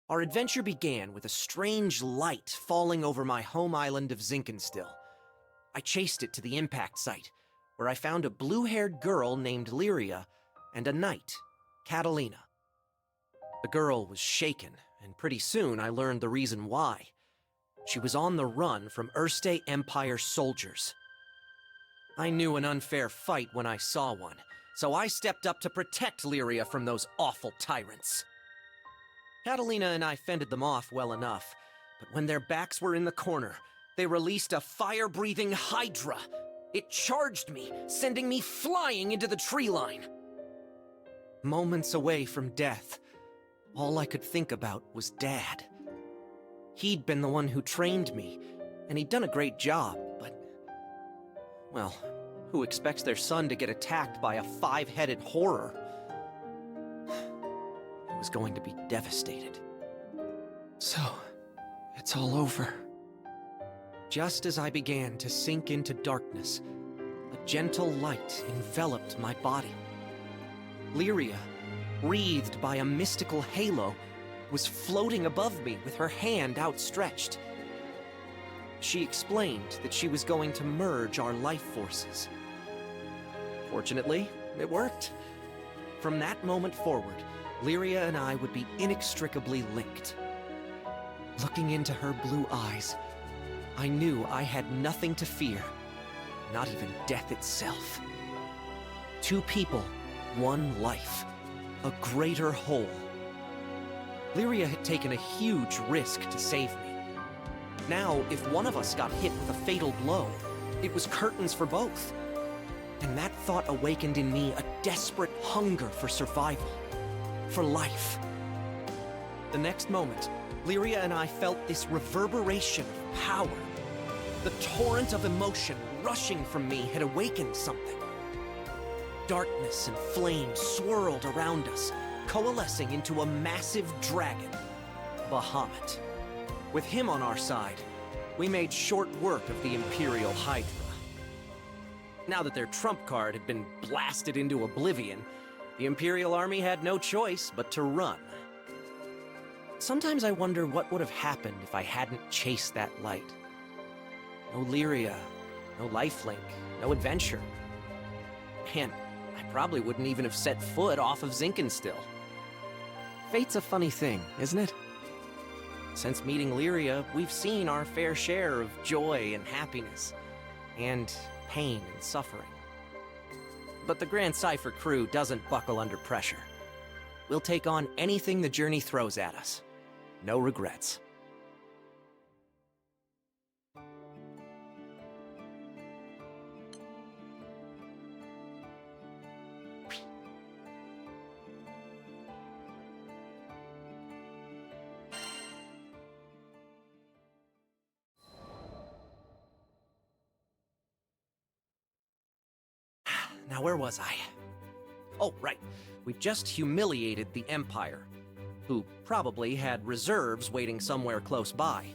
Our adventure began with a strange light falling over my home island of Zinkenstill. I chased it to the impact site, where I found a blue-haired girl named Lyria and a knight, Catalina. The girl was shaken, and pretty soon I learned the reason why. She was on the run from Erste Empire soldiers. I knew an unfair fight when I saw one, so I stepped up to protect Lyria from those awful tyrants. Catalina and I fended them off well enough, but when their backs were in the corner, they released a fire-breathing hydra. It charged me, sending me flying into the tree line. Moments away from death, all I could think about was Dad. He'd been the one who trained me, and he'd done a great job, but... well, who expects their son to get attacked by a 5-headed horror? I was going to be devastated. So, it's all over. Just as I began to sink into darkness, a gentle light enveloped my body. Lyria, wreathed by a mystical halo, was floating above me with her hand outstretched. She explained that she was going to merge our life forces. Fortunately, it worked. From that moment forward, Lyria and I would be inextricably linked. Looking into her blue eyes, I knew I had nothing to fear, not even death itself. Two people, one life, a greater whole. Lyria had taken a huge risk to save me. Now, if one of us got hit with a fatal blow, it was curtains for both. And that thought awakened in me a desperate hunger for survival, for life. The next moment, Lyria and I felt this reverberation of power. The torrent of emotion rushing from me had awakened something. Darkness and flame swirled around us, coalescing into a massive dragon, Bahamut. With him on our side, we made short work of the Imperial Hydra. Now that their trump card had been blasted into oblivion, the Imperial Army had no choice but to run. Sometimes I wonder what would have happened if I hadn't chased that light. No Lyria, no lifelink, no adventure. Man, I probably wouldn't even have set foot off of Zinkenstill. Fate's a funny thing, isn't it? Since meeting Lyria, we've seen our fair share of joy and happiness, and pain and suffering. But the Grand Cypher crew doesn't buckle under pressure. We'll take on anything the journey throws at us. No regrets. Now, where was I? Oh, right. We just humiliated the Empire, who probably had reserves waiting somewhere close by.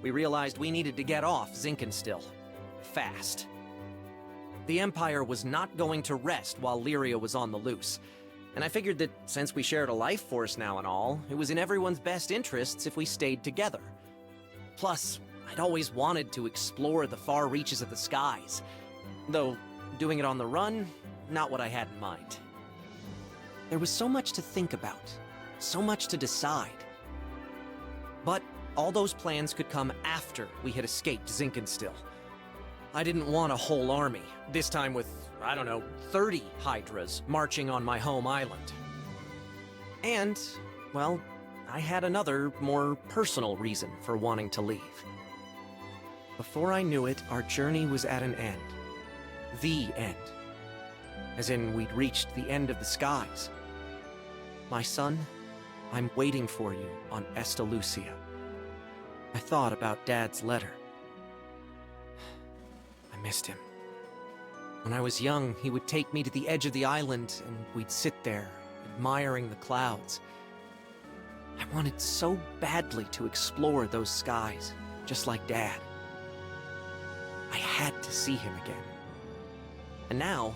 We realized we needed to get off Zinkenstill. Fast. The Empire was not going to rest while Lyria was on the loose, and I figured that since we shared a life force now and all, it was in everyone's best interests if we stayed together. Plus, I'd always wanted to explore the far reaches of the skies, though doing it on the run, not what I had in mind. There was so much to think about, so much to decide. But all those plans could come after we had escaped Zinkenstill. I didn't want a whole army, this time with, 30 Hydras marching on my home island. And, well, I had another, more personal reason for wanting to leave. Before I knew it, our journey was at an end. The end. As in, we'd reached the end of the skies. My son, I'm waiting for you on Estalucia. I thought about Dad's letter. I missed him. When I was young, he would take me to the edge of the island, and we'd sit there, admiring the clouds. I wanted so badly to explore those skies, just like Dad. I had to see him again. And now,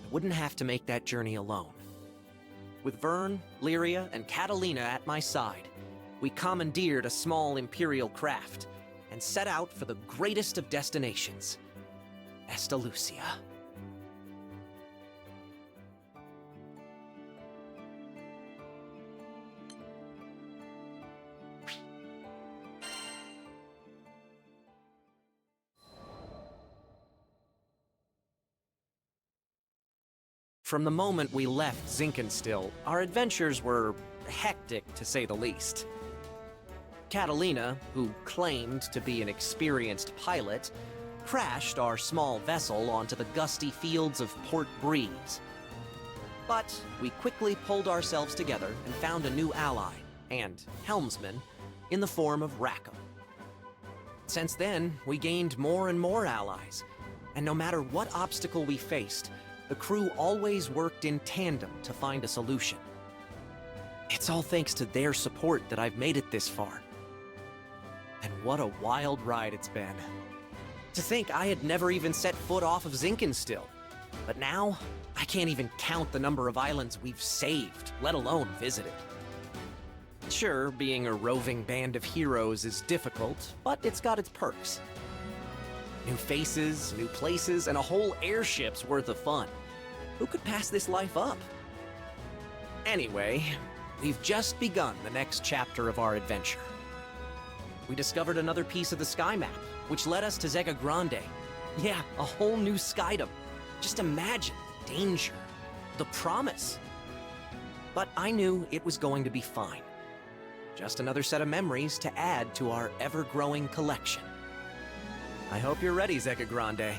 I wouldn't have to make that journey alone. With Vern, Lyria, and Catalina at my side, we commandeered a small Imperial craft and set out for the greatest of destinations, Estalucia. From the moment we left Zinkenstill, our adventures were hectic, to say the least. Catalina, who claimed to be an experienced pilot, crashed our small vessel onto the gusty fields of Port Breeze. But we quickly pulled ourselves together and found a new ally, and helmsman, in the form of Rackham. Since then, we gained more and more allies, and no matter what obstacle we faced, the crew always worked in tandem to find a solution. It's all thanks to their support that I've made it this far. And what a wild ride it's been. To think I had never even set foot off of Zinkenstill. But now, I can't even count the number of islands we've saved, let alone visited. Sure, being a roving band of heroes is difficult, but it's got its perks. New faces, new places, and a whole airship's worth of fun. Who could pass this life up? Anyway, we've just begun the next chapter of our adventure. We discovered another piece of the sky map, which led us to Zega Grande. Yeah, a whole new skydom. Just imagine the danger, the promise. But I knew it was going to be fine. Just another set of memories to add to our ever-growing collection. I hope you're ready, Zega Grande,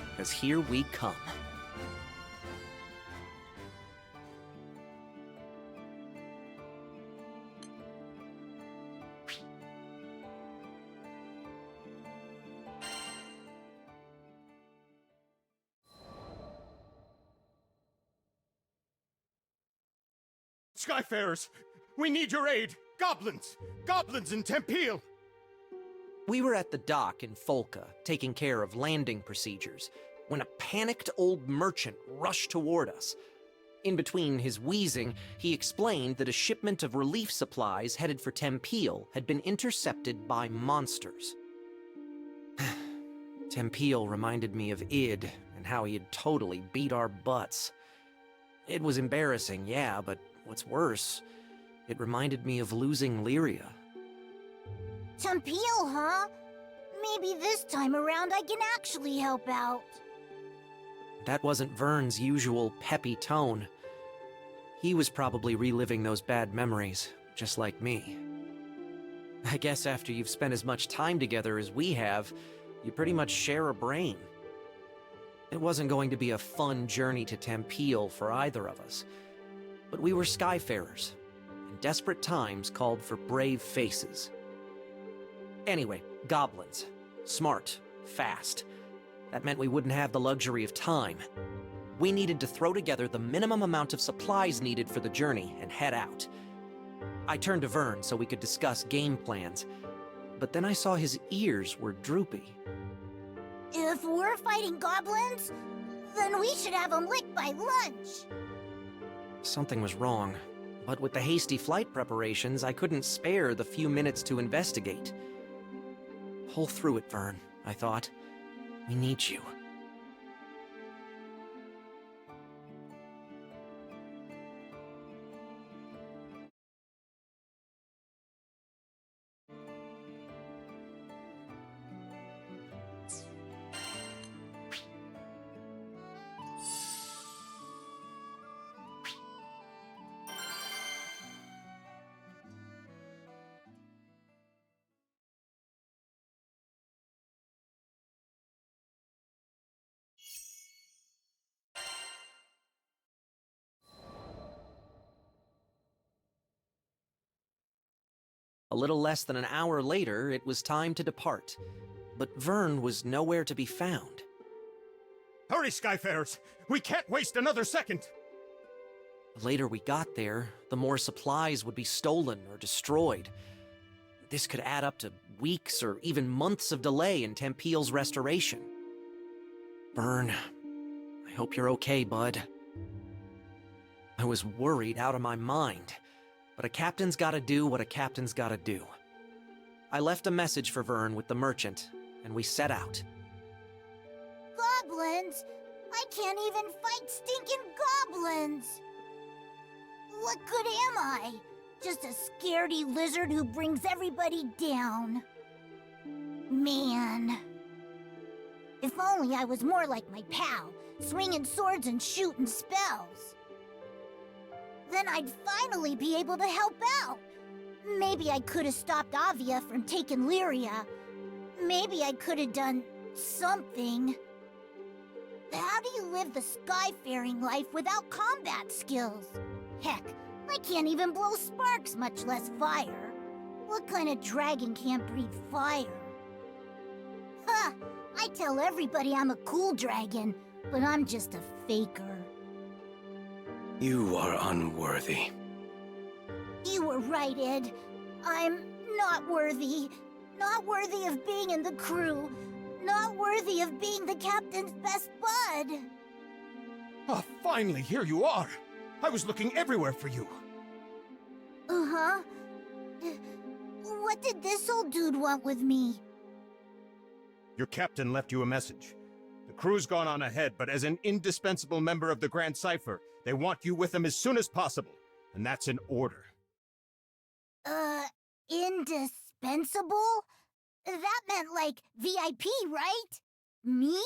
because here we come. Skyfarers, we need your aid! Goblins! Goblins in Tempeal! We were at the dock in Folca, taking care of landing procedures, when a panicked old merchant rushed toward us. In between his wheezing, he explained that a shipment of relief supplies headed for Tempeal had been intercepted by monsters. Tempeal reminded me of Id, and how he had totally beat our butts. It was embarrassing, yeah, but what's worse, it reminded me of losing Lyria. Tempeal, huh? Maybe this time around I can actually help out. That wasn't Vern's usual peppy tone. He was probably reliving those bad memories, just like me. I guess after you've spent as much time together as we have, you pretty much share a brain. It wasn't going to be a fun journey to Tempeal for either of us. But we were Skyfarers, and desperate times called for brave faces. Anyway, goblins. Smart, fast. That meant we wouldn't have the luxury of time. We needed to throw together the minimum amount of supplies needed for the journey and head out. I turned to Vern so we could discuss game plans, but then I saw his ears were droopy. If we're fighting goblins, then we should have them licked by lunch. Something was wrong, but with the hasty flight preparations, I couldn't spare the few minutes to investigate. Pull through it, Vern, I thought. We need you. A little less than an hour later, it was time to depart. But Vern was nowhere to be found. Hurry, Skyfarers! We can't waste another second! The later we got there, the more supplies would be stolen or destroyed. This could add up to weeks or even months of delay in Tempeal's restoration. Vern, I hope you're okay, bud. I was worried out of my mind. But a captain's gotta do what a captain's gotta do. I left a message for Vern with the merchant, and we set out. Goblins? I can't even fight stinking goblins! What good am I? Just a scaredy lizard who brings everybody down. Man. If only I was more like my pal, swinging swords and shooting spells. Then I'd finally be able to help out. Maybe I could have stopped Avia from taking Lyria. Maybe I could have done something. How do you live the skyfaring life without combat skills? Heck, I can't even blow sparks, much less fire. What kind of dragon can't breathe fire? Ha! I tell everybody I'm a cool dragon, but I'm just a faker. You are unworthy. You were right, Ed. I'm not worthy. Not worthy of being in the crew. Not worthy of being the captain's best bud. Ah, finally, here you are. I was looking everywhere for you. Uh-huh. What did this old dude want with me? Your captain left you a message. The crew's gone on ahead, but as an indispensable member of the Grand Cipher, they want you with them as soon as possible. And that's an order. Indispensable? That meant, like, VIP, right? Me?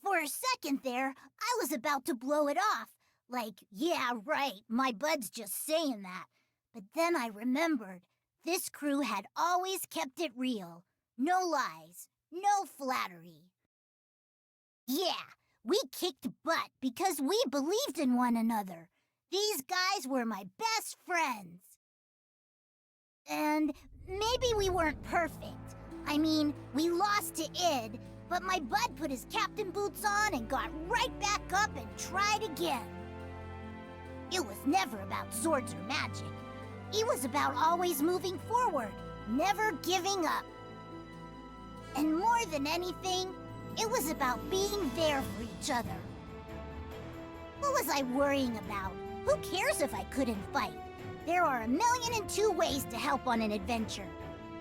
For a second there, I was about to blow it off. Like, yeah, right, my bud's just saying that. But then I remembered, this crew had always kept it real. No lies, no flattery. Yeah, we kicked butt because we believed in one another. These guys were my best friends. And maybe we weren't perfect. I mean, we lost to Id, but my bud put his captain boots on and got right back up and tried again. It was never about swords or magic. It was about always moving forward, never giving up. And more than anything, it was about being there for each other. What was I worrying about? Who cares if I couldn't fight? There are 1,000,002 ways to help on an adventure.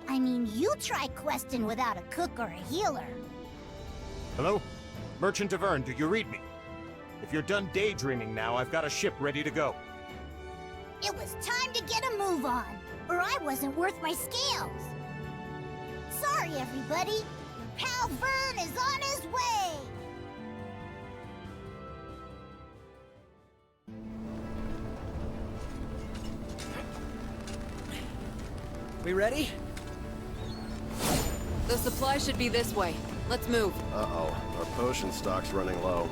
I mean, you try questing without a cook or a healer. Hello? Merchant of Vern, do you read me? If you're done daydreaming now, I've got a ship ready to go. It was time to get a move on, or I wasn't worth my scales. Sorry, everybody. Your pal Vern is on his way. We ready? The supply should be this way. Let's move. Uh-oh, our potion stock's running low.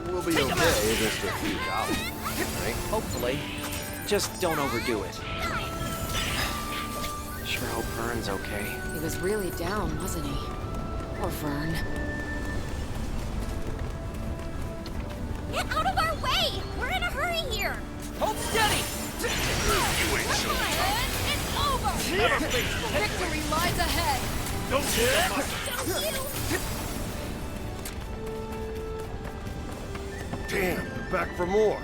We'll be okay, just a few goblins, right? Hopefully. Just don't overdo it. Sure hope Vern's okay. He was really down, wasn't he? Poor Vern. Get out of our way! We're in a hurry here! Hold steady! You ain't so tough. It's over! Victory lies ahead! Don't so much. Damn, they're back for more.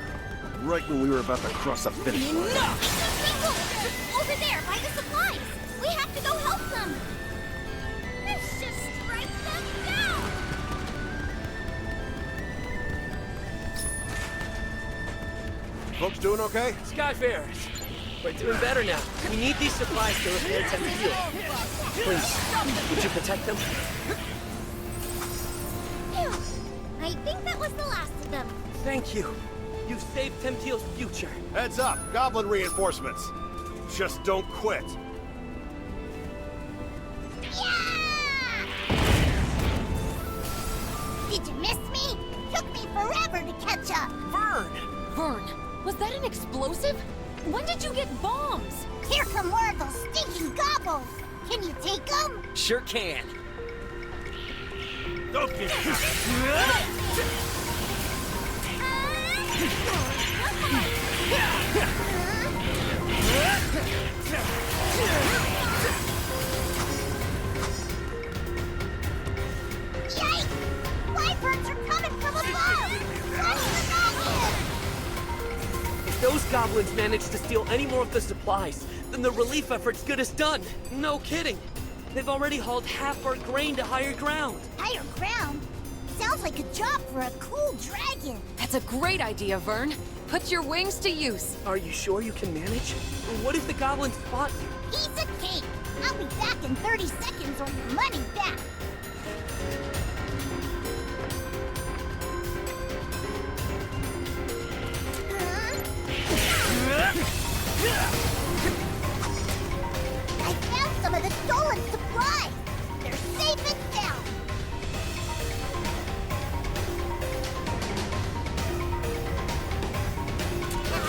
Right when we were about to cross the finish line. Over there, by the supplies! We have to go help them! Let's just strike them down! Folks doing okay? Skyfarers, we're doing better now. We need these supplies to repair Tempio. Please, would you protect them? Phew. I think that was the last of them. Thank you. You saved Tempio's future. Heads up, goblin reinforcements. Just don't quit. Yeah! Did you miss me? Took me forever to catch up. Vern, was that an explosive? When did you get bombs? Here come more of those stinking gobbles. Can you take them? Sure can. Don't get Yikes! Wyverns are coming from above! That's the goblin! If those goblins manage to steal any more of the supplies, then the relief effort's good as done. No kidding. They've already hauled half our grain to higher ground. Higher ground? Sounds like a job for a cool dragon. That's a great idea, Vern. Put your wings to use. Are you sure you can manage? What if the goblins spot you? Piece of cake. I'll be back in 30 seconds or your money back. I found some of the stolen supplies. They're safe and sound.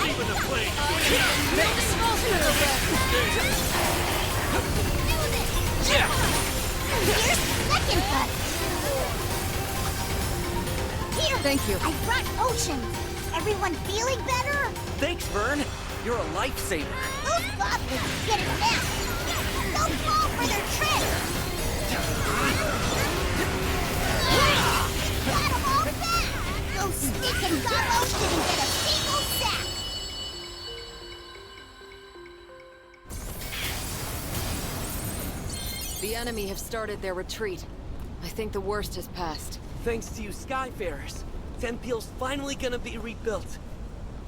Even the plane. Here's second cut. Here. Thank you. I brought potions. Everyone feeling better? Thanks, Vern. You're a lifesaver. Those goblins get it now. Don't fall for their trick. Got 'em all back. Those stinking goblins didn't get a single sack. The enemy have started their retreat. I think the worst has passed. Thanks to you Skyfarers, Tempeal's finally gonna be rebuilt.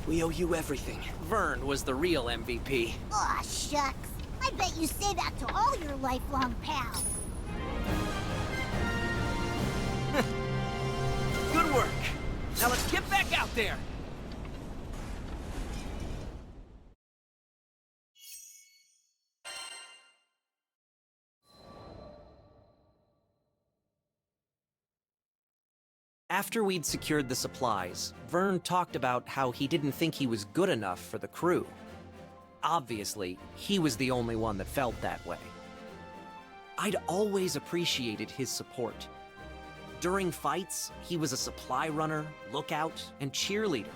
We owe you everything. Vern was the real MVP. Aw, shucks. I bet you say that to all your lifelong pals. Good work. Now let's get back out there. After we'd secured the supplies, Vern talked about how he didn't think he was good enough for the crew. Obviously, he was the only one that felt that way. I'd always appreciated his support. During fights, he was a supply runner, lookout, and cheerleader.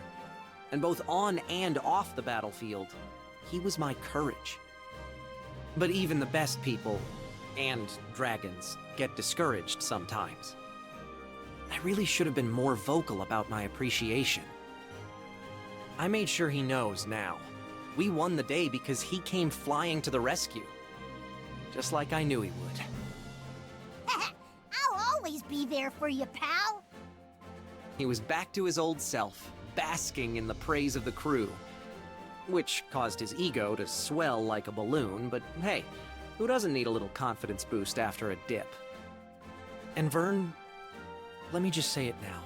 And both on and off the battlefield, he was my courage. But even the best people, and dragons, get discouraged sometimes. I really should have been more vocal about my appreciation. I made sure he knows now. We won the day because he came flying to the rescue. Just like I knew he would. I'll always be there for you, pal. He was back to his old self, basking in the praise of the crew. Which caused his ego to swell like a balloon, but hey, who doesn't need a little confidence boost after a dip? And Vern, let me just say it now.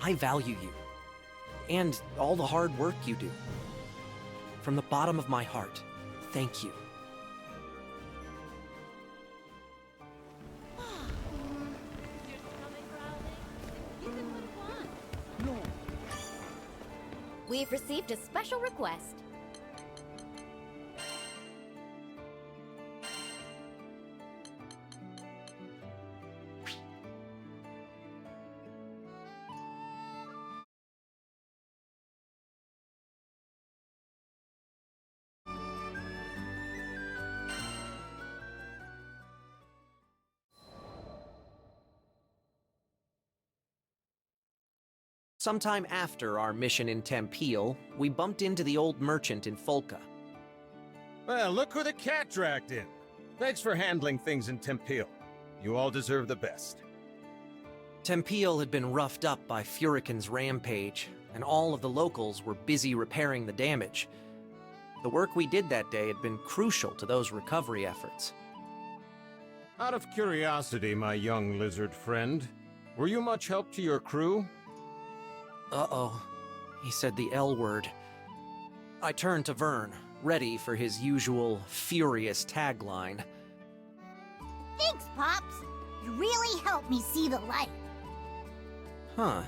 I value you. And all the hard work you do. From the bottom of my heart, thank you. We've received a special request. Sometime after our mission in Tempeal, we bumped into the old merchant in Folca. Well, look who the cat dragged in. Thanks for handling things in Tempeal. You all deserve the best. Tempeal had been roughed up by Furican's rampage, and all of the locals were busy repairing the damage. The work we did that day had been crucial to those recovery efforts. Out of curiosity, my young lizard friend, were you much help to your crew? Uh-oh. He said the L word. I turned to Vern, ready for his usual furious tagline. Thanks, Pops. You really helped me see the light. Huh.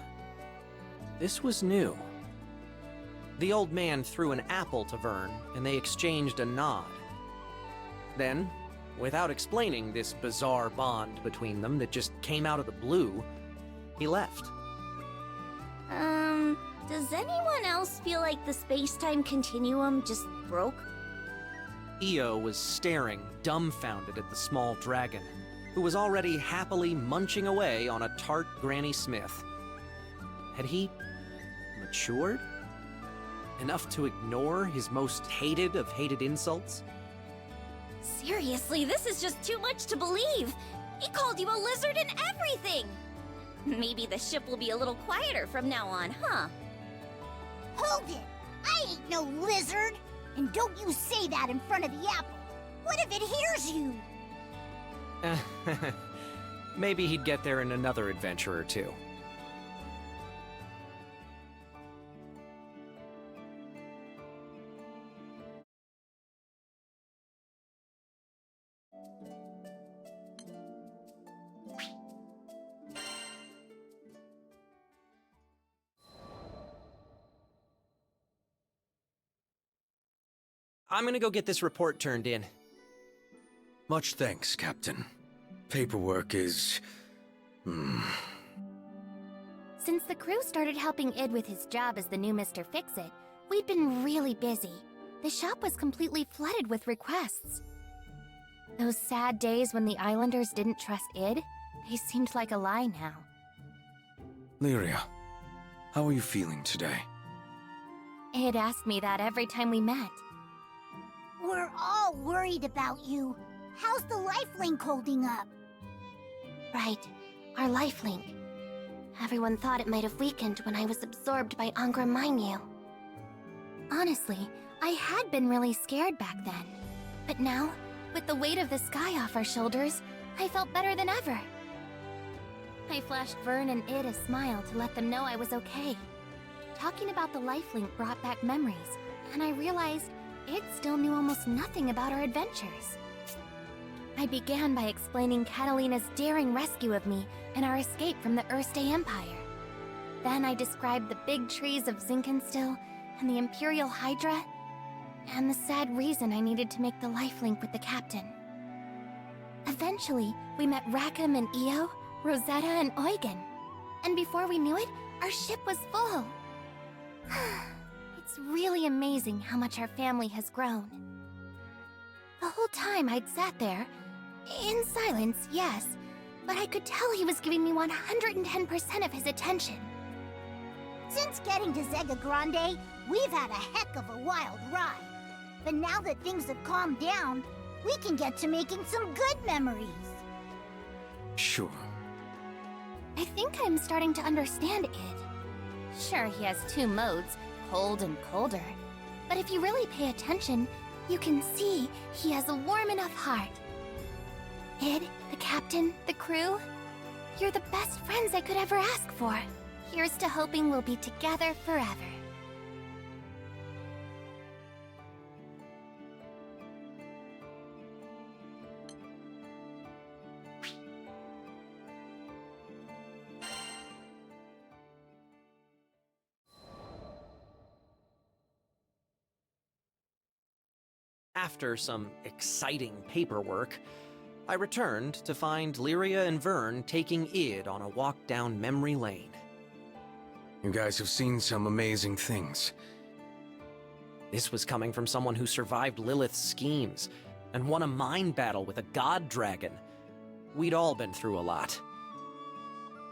This was new. The old man threw an apple to Vern, and they exchanged a nod. Then, without explaining this bizarre bond between them that just came out of the blue, he left. Does anyone else feel like the space-time continuum just broke? Io was staring, dumbfounded at the small dragon, who was already happily munching away on a tart Granny Smith. Had he matured? Enough to ignore his most hated of hated insults? Seriously, this is just too much to believe. He called you a lizard and everything. Maybe the ship will be a little quieter from now on, huh? Hold it! I ain't no lizard! And don't you say that in front of the apple! What if it hears you? Maybe he'd get there in another adventure or two. I'm gonna go get this report turned in. Much thanks, Captain. Paperwork is... Since the crew started helping Id with his job as the new Mr. Fix-It, we'd been really busy. The shop was completely flooded with requests. Those sad days when the Islanders didn't trust Id, they seemed like a lie now. Lyria, how are you feeling today? Id asked me that every time we met. We're all worried about you. How's the lifelink holding up? Right, our lifelink. Everyone thought it might have weakened when I was absorbed by Angra Mainyu. Honestly, I had been really scared back then. But now, with the weight of the sky off our shoulders, I felt better than ever. I flashed Vern and Id a smile to let them know I was okay. Talking about the lifelink brought back memories, and I realized Id still knew almost nothing about our adventures. I began by explaining Catalina's daring rescue of me and our escape from the Erste Empire. Then I described the big trees of Zinkenstill and the Imperial Hydra, and the sad reason I needed to make the lifelink with the captain. Eventually, we met Rackham and Io, Rosetta and Eugen, and before we knew it, our ship was full. It's really amazing how much our family has grown. The whole time I'd sat there, in silence, yes, but I could tell he was giving me 110% of his attention. Since getting to Zega Grande, we've had a heck of a wild ride. But now that things have calmed down, we can get to making some good memories. Sure. I think I'm starting to understand Id. Sure, he has two modes, cold and colder. But if you really pay attention, you can see he has a warm enough heart. Id, the captain, the crew, you're the best friends I could ever ask for. Here's to hoping we'll be together forever. After some exciting paperwork, I returned to find Lyria and Vern taking Id on a walk down memory lane. You guys have seen some amazing things. This was coming from someone who survived Lilith's schemes and won a mind battle with a god dragon. We'd all been through a lot.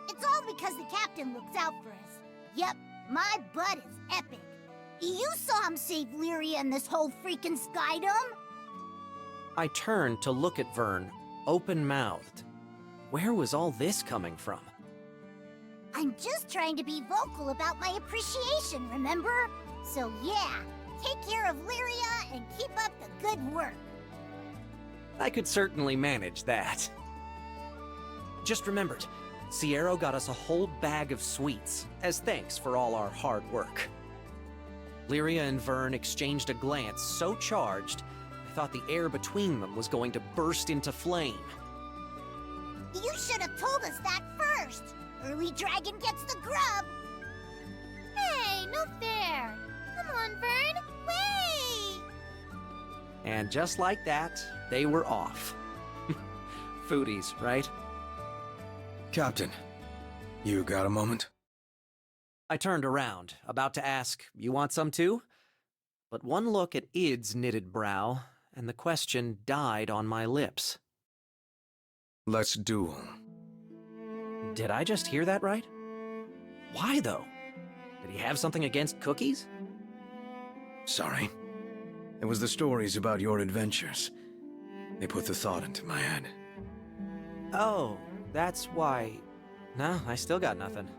It's all because the captain looks out for us. Yep, my butt is epic. You saw him save Lyria and this whole freaking skydom? I turned to look at Vern, open-mouthed. Where was all this coming from? I'm just trying to be vocal about my appreciation, remember? So yeah, take care of Lyria and keep up the good work. I could certainly manage that. Just remembered, Sierra got us a whole bag of sweets, as thanks for all our hard work. Lyria and Vern exchanged a glance so charged, I thought the air between them was going to burst into flame. You should have told us that first. Early dragon gets the grub. Hey, no fair! Come on, Vern, wait! And just like that, they were off. Foodies, right? Captain, you got a moment? I turned around, about to ask, "You want some too?" But one look at Id's knitted brow, and the question died on my lips. Let's duel. Did I just hear that right? Why, though? Did he have something against cookies? Sorry. It was the stories about your adventures. They put the thought into my head. Oh, that's why... No, I still got nothing.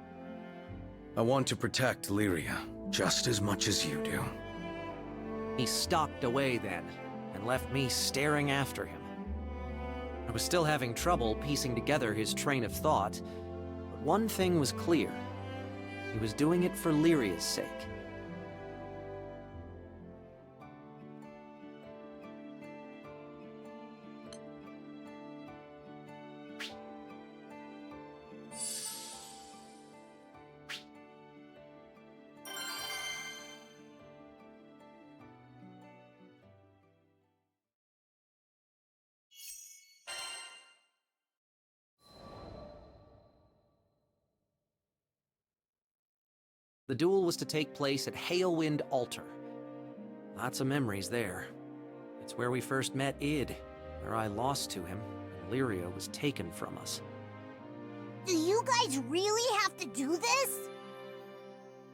I want to protect Lyria just as much as you do. He stalked away then, and left me staring after him. I was still having trouble piecing together his train of thought, but one thing was clear. He was doing it for Lyria's sake. The duel was to take place at Halewind Altar. Lots of memories there. It's where we first met Id, where I lost to him, and Lyria was taken from us. Do you guys really have to do this?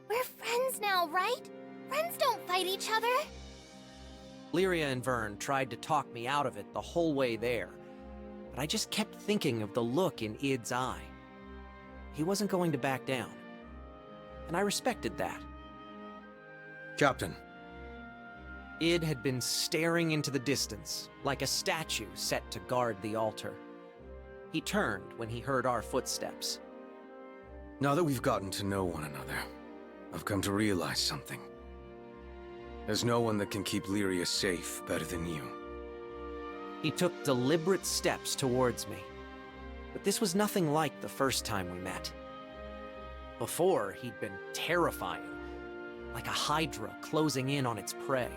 We're friends now, right? Friends don't fight each other. Lyria and Vern tried to talk me out of it the whole way there, but I just kept thinking of the look in Id's eye. He wasn't going to back down, and I respected that. Captain. Id had been staring into the distance, like a statue set to guard the altar. He turned when he heard our footsteps. Now that we've gotten to know one another, I've come to realize something. There's no one that can keep Lyria safe better than you. He took deliberate steps towards me, but this was nothing like the first time we met. Before, he'd been terrifying, like a hydra closing in on its prey.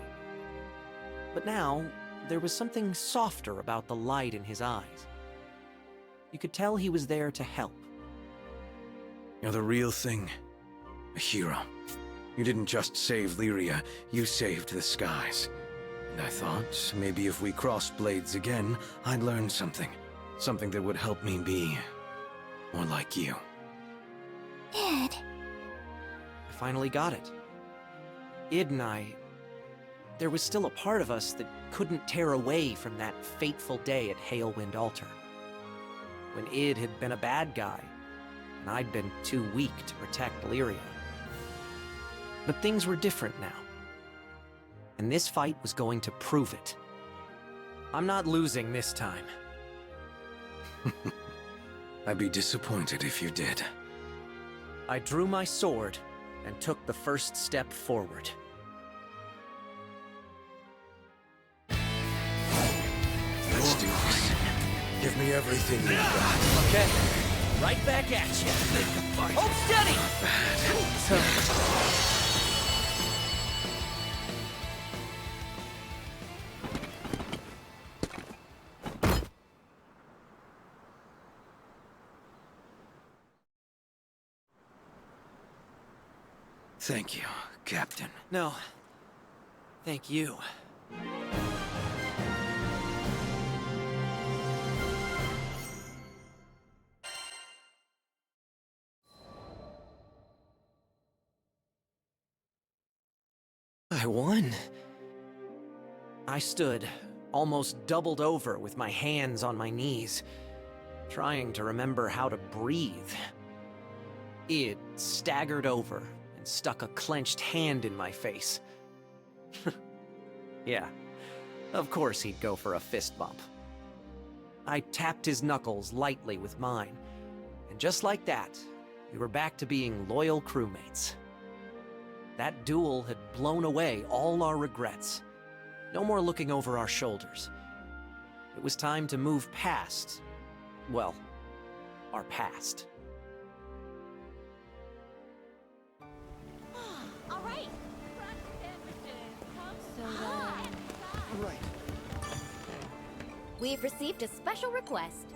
But now, there was something softer about the light in his eyes. You could tell he was there to help. You're the real thing. A hero. You didn't just save Lyria, you saved the skies. And I thought, maybe if we crossed blades again, I'd learn something. Something that would help me be more like you. Id. I finally got it. Id and I... There was still a part of us that couldn't tear away from that fateful day at Halewind Altar. When Id had been a bad guy, and I'd been too weak to protect Lyria. But things were different now. And this fight was going to prove it. I'm not losing this time. I'd be disappointed if you did. I drew my sword and took the first step forward. Let's do this. Give me everything you've got. Okay, right back at you. Hold steady! Thank you, Captain. No. Thank you. I won. I stood, almost doubled over with my hands on my knees, trying to remember how to breathe. Id staggered over and stuck a clenched hand in my face. Yeah, of course he'd go for a fist bump. I tapped his knuckles lightly with mine, and just like that, we were back to being loyal crewmates. That duel had blown away all our regrets. No more looking over our shoulders. It was time to move past, well, our past. All right. We've received a special request.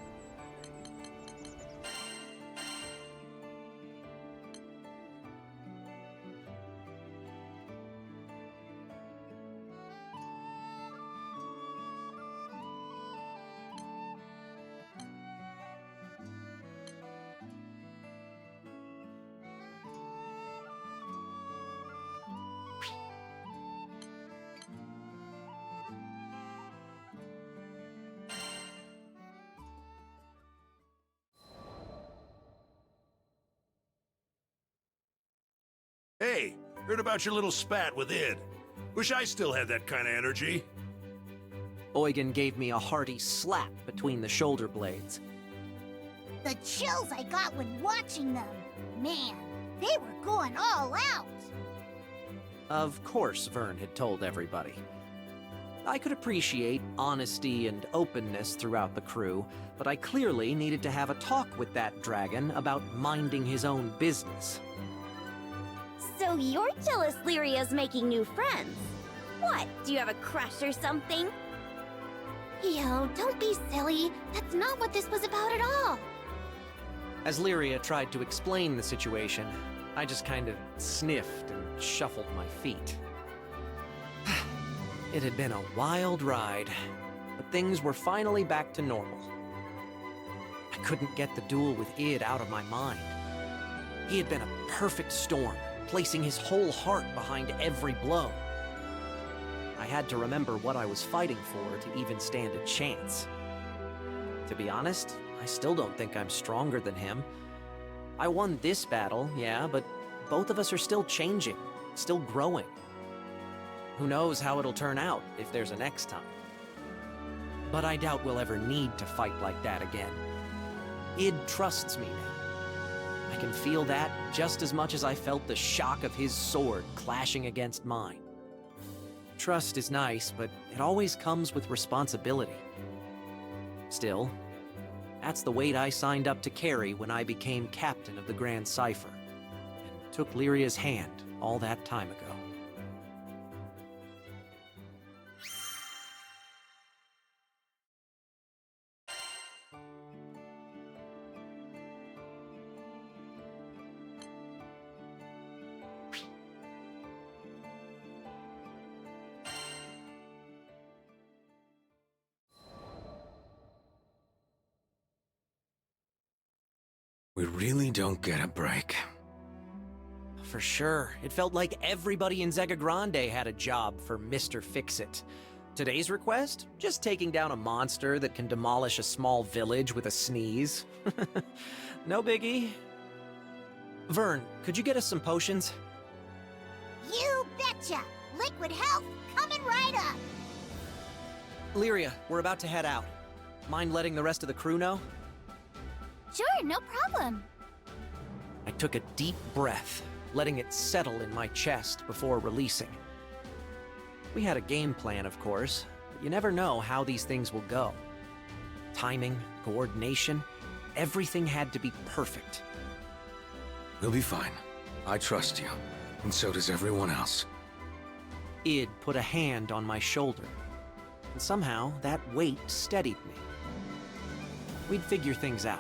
Heard about your little spat with Id. Wish I still had that kind of energy. Eugen gave me a hearty slap between the shoulder blades. The chills I got when watching them. Man, they were going all out. Of course Vern had told everybody. I could appreciate honesty and openness throughout the crew, but I clearly needed to have a talk with that dragon about minding his own business. So you're jealous Lyria's making new friends? What, do you have a crush or something? Yo, don't be silly. That's not what this was about at all. As Lyria tried to explain the situation, I just kind of sniffed and shuffled my feet. It had been a wild ride, but things were finally back to normal. I couldn't get the duel with Id out of my mind. He had been a perfect storm, placing his whole heart behind every blow. I had to remember what I was fighting for to even stand a chance. To be honest, I still don't think I'm stronger than him. I won this battle, yeah, but both of us are still changing, still growing. Who knows how it'll turn out if there's a next time. But I doubt we'll ever need to fight like that again. Id trusts me now. I can feel that just as much as I felt the shock of his sword clashing against mine. Trust is nice, but it always comes with responsibility. Still, that's the weight I signed up to carry when I became captain of the Grand Cipher, and took Lyria's hand all that time ago. We really don't get a break. For sure. It felt like everybody in Zega Grande had a job for Mr. Fix-It. Today's request? Just taking down a monster that can demolish a small village with a sneeze. No biggie. Vern, could you get us some potions? You betcha! Liquid health coming right up! Lyria, we're about to head out. Mind letting the rest of the crew know? Sure, no problem. I took a deep breath, letting it settle in my chest before releasing. We had a game plan, of course, but you never know how these things will go. Timing, coordination, everything had to be perfect. We'll be fine. I trust you, and so does everyone else. Id put a hand on my shoulder, and somehow that weight steadied me. We'd figure things out.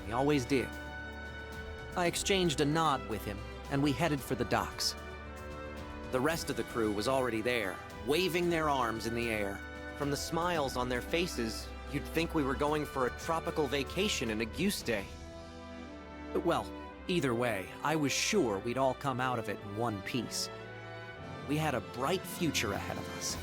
We always did. I exchanged a nod with him, and we headed for the docks. The rest of the crew was already there, waving their arms in the air. From the smiles on their faces, you'd think we were going for a tropical vacation in a goose day. Well, either way, I was sure we'd all come out of it in one piece. We had a bright future ahead of us.